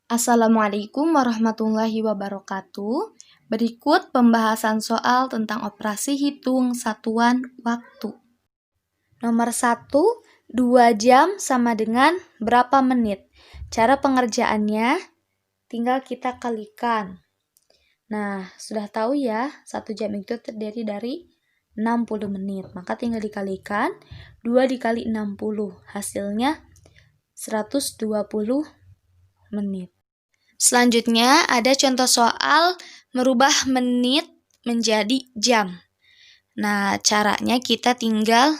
Assalamualaikum warahmatullahi wabarakatuh. Berikut pembahasan soal tentang operasi hitung satuan waktu. Nomor 1, 2 jam sama dengan berapa menit? Cara pengerjaannya, tinggal kita kalikan. Nah, sudah tahu ya, 1 jam itu terdiri dari 60 menit. Maka tinggal dikalikan, 2 dikali 60. Hasilnya 120 menit. Selanjutnya ada contoh soal merubah menit menjadi jam. Nah, caranya kita tinggal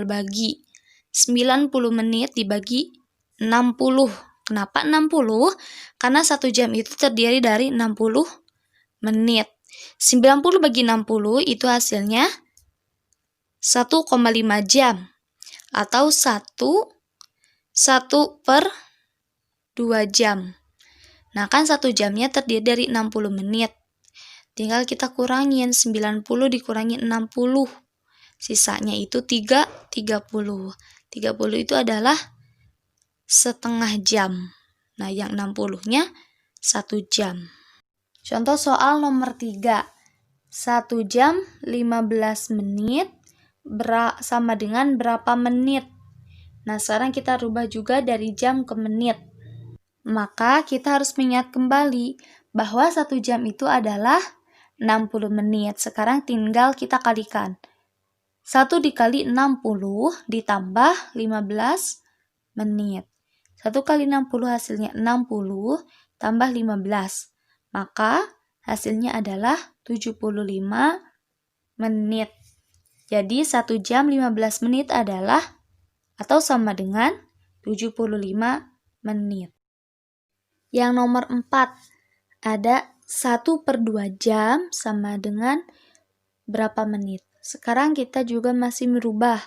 bagi 90 menit dibagi 60. Kenapa 60? Karena 1 jam itu terdiri dari 60 menit. 90 bagi 60 itu hasilnya 1,5 jam atau 1 per 2 jam. Nah, kan 1 jamnya terdiri dari 60 menit. Tinggal kita kurangin, 90 dikurangi 60. Sisanya itu 30. 30 itu adalah setengah jam. Nah, yang 60-nya 1 jam. Contoh soal nomor 3. 1 jam 15 menit sama dengan berapa menit? Nah, sekarang kita rubah juga dari jam ke menit. Maka kita harus mengingat kembali bahwa 1 jam itu adalah 60 menit. Sekarang tinggal kita kalikan. 1 dikali 60 ditambah 15 menit. 1 kali 60 hasilnya 60 tambah 15. Maka hasilnya adalah 75 menit. Jadi 1 jam 15 menit adalah atau sama dengan 75 menit. Yang nomor 4, ada 1 per 2 jam sama dengan berapa menit. Sekarang kita juga masih merubah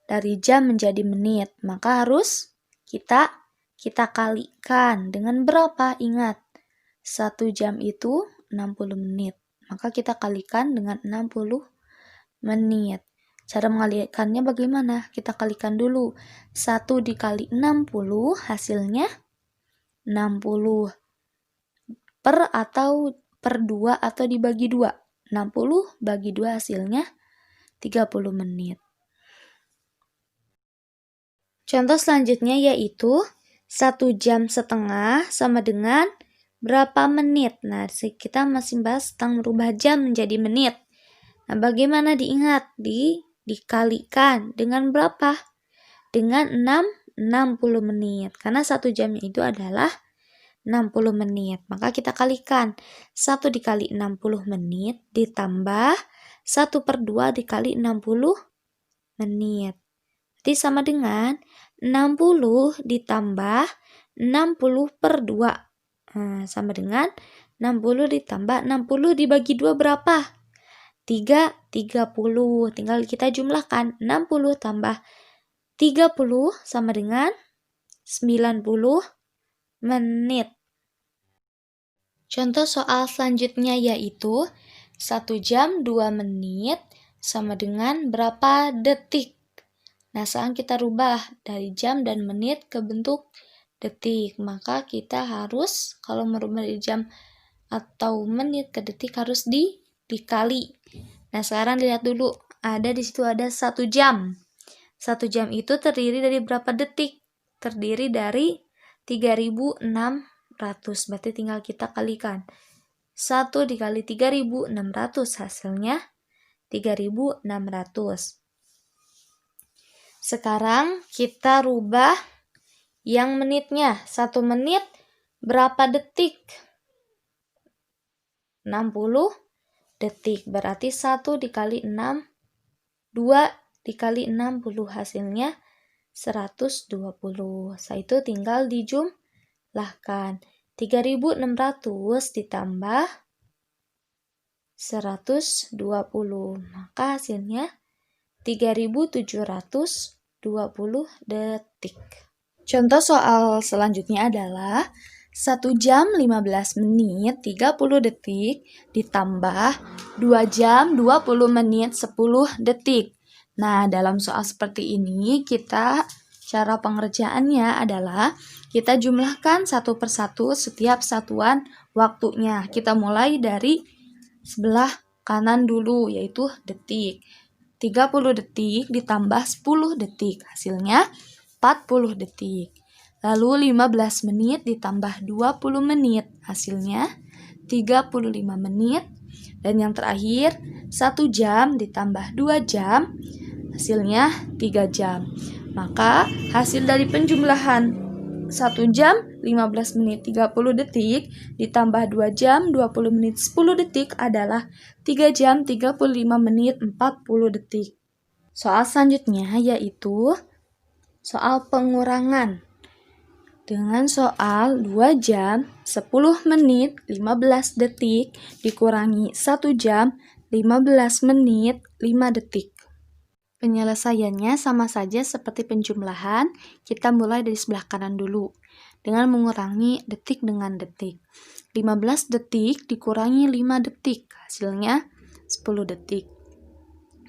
dari jam menjadi menit. Maka harus kita kalikan dengan berapa? Ingat, 1 jam itu 60 menit. Maka kita kalikan dengan 60 menit. Cara mengalikannya bagaimana? Kita kalikan dulu. 1 dikali 60 hasilnya 60 per 2 atau dibagi 2. 60 bagi 2 hasilnya 30 menit. Contoh selanjutnya yaitu 1 jam setengah sama dengan berapa menit? Nah, kita masih bahas tentang merubah jam menjadi menit. Nah, bagaimana diingat? Dikalikan dengan berapa? Dengan 60 menit. Karena 1 jamnya itu adalah 60 menit. Maka kita kalikan. 1 dikali 60 menit ditambah 1 per 2 dikali 60 menit. Jadi sama dengan 60 ditambah 60 per 2. Nah, sama dengan 60 ditambah 60 dibagi 2 berapa? 30. Tinggal kita jumlahkan. 60 tambah 30 sama dengan 90 menit. Contoh soal selanjutnya yaitu 1 jam 2 menit sama dengan berapa detik? Nah, sekarang kita rubah dari jam dan menit ke bentuk detik. Maka kita harus, kalau merubah dari jam atau menit ke detik harus dikali. Nah, sekarang lihat dulu. Di situ ada 1 jam. 1 jam itu terdiri dari berapa detik? Terdiri dari 3.600. Berarti tinggal kita kalikan. 1 dikali 3.600 hasilnya 3.600. Sekarang kita rubah yang menitnya. 1 menit berapa detik? 60 detik. Berarti 1 dikali 6, 2 dikali 60 hasilnya 120. Setelah itu tinggal dijumlahkan. 3.600 ditambah 120. Maka hasilnya 3.720 detik. Contoh soal selanjutnya adalah 1 jam 15 menit 30 detik ditambah 2 jam 20 menit 10 detik. Nah, dalam soal seperti ini kita Cara pengerjaannya adalah kita jumlahkan satu persatu setiap satuan waktunya. Kita mulai dari sebelah kanan dulu, yaitu detik. 30 detik ditambah 10 detik, hasilnya 40 detik. Lalu 15 menit ditambah 20 menit, hasilnya 35 menit. Dan yang terakhir, 1 jam ditambah 2 jam, hasilnya 3 jam. Maka hasil dari penjumlahan 1 jam 15 menit 30 detik ditambah 2 jam 20 menit 10 detik adalah 3 jam 35 menit 40 detik. Soal selanjutnya yaitu soal pengurangan. Dengan soal 2 jam 10 menit 15 detik dikurangi 1 jam 15 menit 5 detik. Penyelesaiannya sama saja seperti penjumlahan, kita mulai dari sebelah kanan dulu, dengan mengurangi detik dengan detik. 15 detik dikurangi 5 detik, hasilnya 10 detik.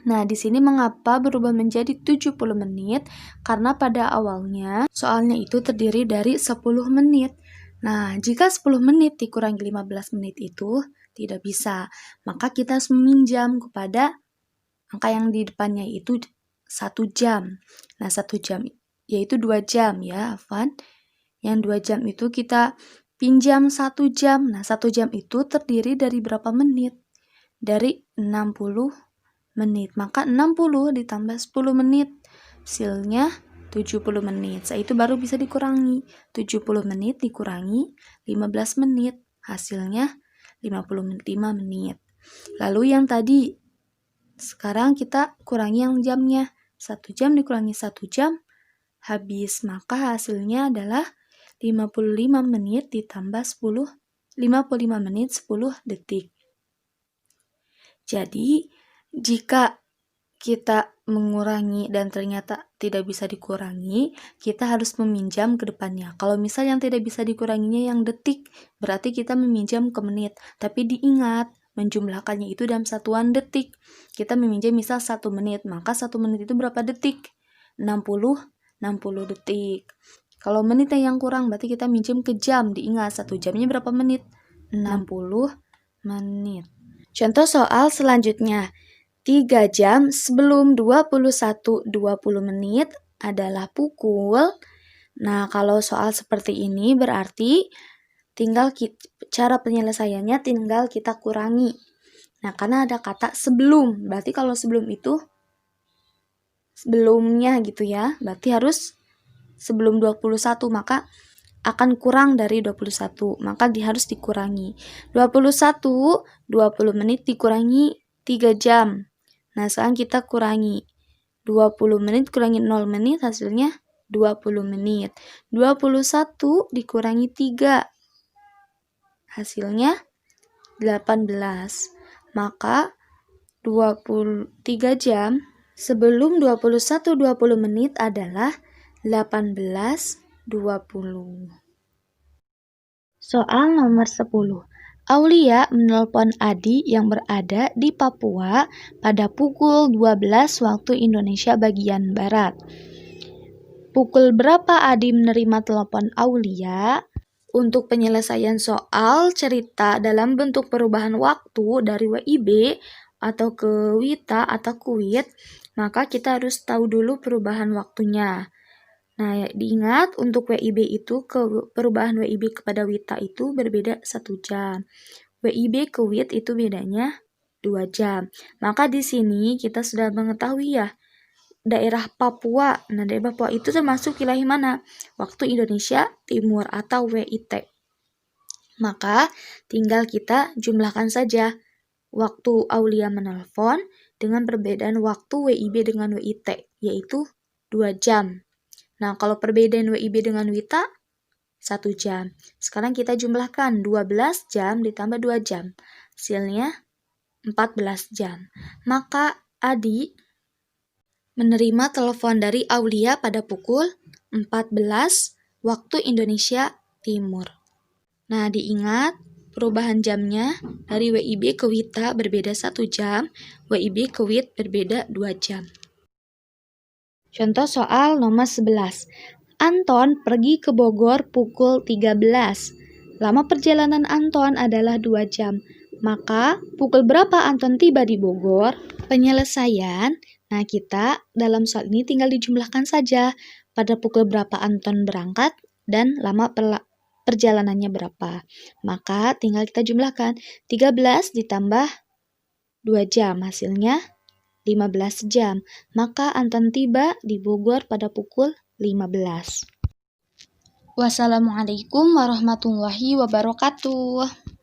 Nah, di sini mengapa berubah menjadi 70 menit? Karena pada awalnya soalnya itu terdiri dari 10 menit. Nah, jika 10 menit dikurangi 15 menit itu tidak bisa, maka kita harus meminjam kepada angka yang di depannya itu 1 jam. Nah, 1 jam yaitu 2 jam ya, Afwan. Yang 2 jam itu kita pinjam 1 jam. Nah, 1 jam itu terdiri dari berapa menit? Dari 60 menit. Maka 60 ditambah 10 menit. Hasilnya 70 menit. Setelah itu baru bisa dikurangi. 70 menit dikurangi 15 menit. Hasilnya 55 menit. Lalu yang tadi, sekarang kita kurangi yang jamnya. 1 jam dikurangi 1 jam, habis. Maka hasilnya adalah 55 menit ditambah 10, 55 menit 10 detik. Jadi, jika kita mengurangi dan ternyata tidak bisa dikurangi, kita harus meminjam ke depannya. Kalau misal yang tidak bisa dikuranginya yang detik, berarti kita meminjam ke menit. Tapi diingat, menjumlahkannya itu dalam satuan detik. Kita meminjam misal 1 menit, maka 1 menit itu berapa detik? 60 detik. Kalau menitnya yang kurang, berarti kita minjem ke jam. Diingat, 1 jamnya berapa menit? 60 menit. Contoh soal selanjutnya. 3 jam sebelum 21.20 menit adalah pukul. Nah, kalau soal seperti ini berarti cara penyelesaiannya tinggal kita kurangi. Nah, karena ada kata sebelum, berarti kalau sebelum itu sebelumnya gitu ya, berarti harus sebelum 21, maka akan kurang dari 21, maka harus dikurangi. 21, 20 menit dikurangi 3 jam. Nah, sekarang kita kurangi 20 menit kurangi 0 menit, hasilnya 20 menit. 21 dikurangi 3, hasilnya 18. Maka 23 jam sebelum 21.20 menit adalah 18.20. Soal nomor 10. Aulia menelpon Adi yang berada di Papua pada pukul 12 waktu Indonesia bagian Barat. Pukul berapa Adi menerima telepon Aulia? Untuk penyelesaian soal cerita dalam bentuk perubahan waktu dari WIB atau ke WITA atau KUIT, maka kita harus tahu dulu perubahan waktunya. Nah, diingat untuk WIB itu perubahan WIB kepada WITA itu berbeda 1 jam. WIB ke WIT itu bedanya 2 jam. Maka di sini kita sudah mengetahui ya, daerah Papua. Nah, daerah Papua itu termasuk wilayah mana? Waktu Indonesia Timur atau WIT. Maka tinggal kita jumlahkan saja waktu Aulia menelpon dengan perbedaan waktu WIB dengan WIT, yaitu 2 jam. Nah, kalau perbedaan WIB dengan WITA 1 jam. Sekarang kita jumlahkan 12 jam ditambah 2 jam. Hasilnya 14 jam. Maka Adi menerima telepon dari Aulia pada pukul 14 waktu Indonesia Timur. Nah, diingat perubahan jamnya dari WIB ke WITA berbeda 1 jam, WIB ke WIT berbeda 2 jam. Contoh soal nomor 11. Anton pergi ke Bogor pukul 13. Lama perjalanan Anton adalah 2 jam. Maka, pukul berapa Anton tiba di Bogor? Penyelesaian. Nah, kita dalam soal ini tinggal dijumlahkan saja pada pukul berapa Anton berangkat dan lama perjalanannya berapa. Maka tinggal kita jumlahkan 13 ditambah 2 jam, hasilnya 15 jam. Maka Anton tiba di Bogor pada pukul 15. Wassalamualaikum warahmatullahi wabarakatuh.